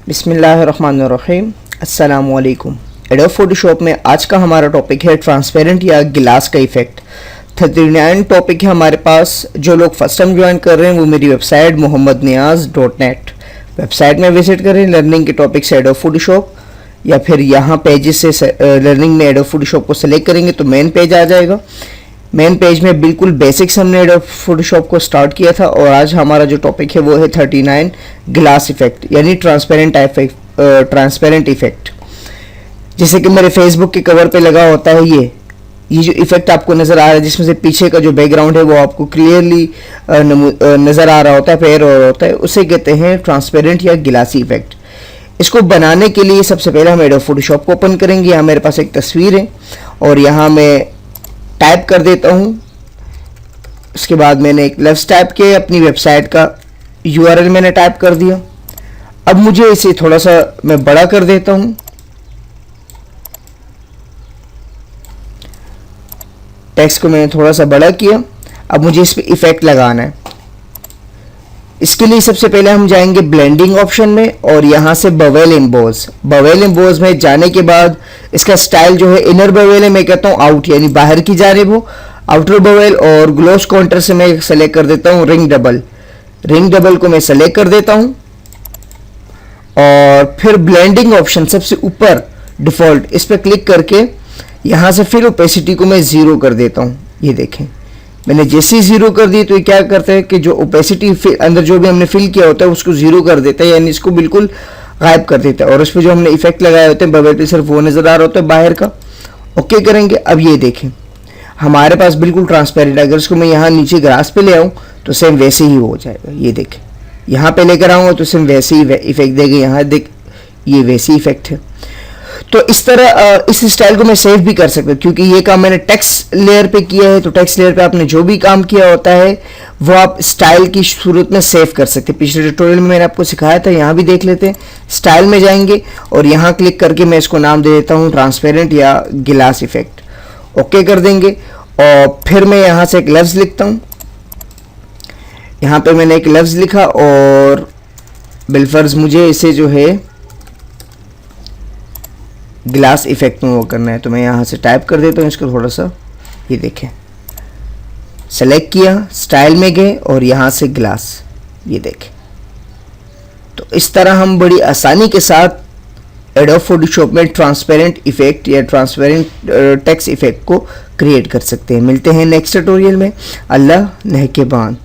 बिस्मिल्लाहिर्रहमानिर्रहीम, अस्सलामुअलैकुम। Adobe Photoshop में आज का हमारा टॉपिक है ट्रांसपेरेंट या गिलास का इफेक्ट। 39 टॉपिक है हमारे पास। जो लोग फर्स्ट टाइम ज्वाइन कर रहे हैं वो मेरी वेबसाइट mohammadniaz.net वेबसाइट में विजिट करें। लर्निंग के टॉपिक से एडोब फोटोशॉप या फिर यहाँ पेजेस से लर्निंग में एडोब फोटोशॉप को सेलेक्ट करेंगे तो मेन पेज आ जाएगा। मेन पेज में बिल्कुल बेसिक्स हमने एडोब फोटोशॉप को स्टार्ट किया था और आज हमारा जो टॉपिक है वो है 39 ग्लास इफेक्ट यानी ट्रांसपेरेंट इफेक्ट। जैसे कि मेरे फेसबुक के कवर पे लगा होता है ये जो इफेक्ट आपको नज़र आ रहा है, जिसमें से पीछे का जो बैकग्राउंड है वो आपको क्लियरली नज़र आ रहा होता है, फेयर हो रहा होता है, उसे कहते हैं ट्रांसपेरेंट या गिलासी इफेक्ट। इसको बनाने के लिए सबसे पहले हम एडोब फोटोशॉप को ओपन करेंगे। यहाँ मेरे पास एक तस्वीर है और यहाँ मैं टाइप कर देता हूँ। उसके बाद मैंने एक लफ्ज़ टाइप किया, अपनी वेबसाइट का URL मैंने टाइप कर दिया। अब मुझे इसे थोड़ा सा मैं बड़ा कर देता हूँ। टेक्स्ट को मैंने थोड़ा सा बड़ा किया। अब मुझे इस पर इफेक्ट लगाना है। इसके लिए सबसे पहले हम जाएंगे ब्लेंडिंग ऑप्शन में और यहाँ से बवेल एम्बोज में जाने के बाद इसका स्टाइल जो है इनर बवेल है, मैं कहता हूँ आउट यानी बाहर की जानिब हो, आउटर बवेल। और ग्लोस काउंटर से मैं सेलेक्ट कर देता हूँ रिंग डबल को मैं सेलेक्ट कर देता हूँ और फिर ब्लेंडिंग ऑप्शन सबसे ऊपर डिफॉल्ट, इस पर क्लिक करके यहाँ से फिर ओपेसिटी को मैं 0 कर देता हूँ। ये देखें मैंने जैसे ही 0 कर दी तो ये क्या करता है कि जो ओपेसिटी अंदर जो भी हमने फिल किया होता है उसको 0 कर देता है, यानी इसको बिल्कुल गायब कर देता है। और उस पर जो हमने इफेक्ट लगाए होते हैं बबल पे सिर्फ वो नज़र आ रहा होता है बाहर का। ओके करेंगे। अब ये देखें हमारे पास बिल्कुल ट्रांसपेरेंट। अगर इसको मैं यहाँ नीचे ग्रास पे ले आऊँ तो सेम वैसे ही हो जाएगा। ये देखें यहाँ पे लेकर आऊँगा तो सेम वैसे ही इफेक्ट देगा। यहाँ देख ये वैसे इफेक्ट है। तो इस तरह इस स्टाइल को मैं सेव भी कर सकता हूँ क्योंकि ये काम मैंने टेक्स्ट लेयर पे किया है। तो टेक्स्ट लेयर पे आपने जो भी काम किया होता है वो आप स्टाइल की सूरत में सेव कर सकते हैं। पिछले ट्यूटोरियल में मैंने आपको सिखाया था, यहाँ भी देख लेते हैं। स्टाइल में जाएंगे और यहाँ क्लिक करके मैं इसको नाम दे देता हूँ ट्रांसपेरेंट या गिलास इफेक्ट। ओके कर देंगे और फिर मैं यहाँ से एक लफ्ज़ लिखता हूँ। यहाँ पे मैंने एक लफ्ज़ लिखा और बिलफर्ज मुझे इसे जो है ग्लास इफेक्ट में वो करना है, तो मैं यहाँ से टाइप कर देता हूँ इसको थोड़ा सा। ये देखें सेलेक्ट किया, स्टाइल में गए और यहाँ से ग्लास। ये देखें तो इस तरह हम बड़ी आसानी के साथ एडोब फोटोशॉप में ट्रांसपेरेंट इफेक्ट या ट्रांसपेरेंट टेक्स्ट इफेक्ट को क्रिएट कर सकते हैं। मिलते हैं नेक्स्ट ट्यूटोरियल में। अल्लाह नेहकेबान।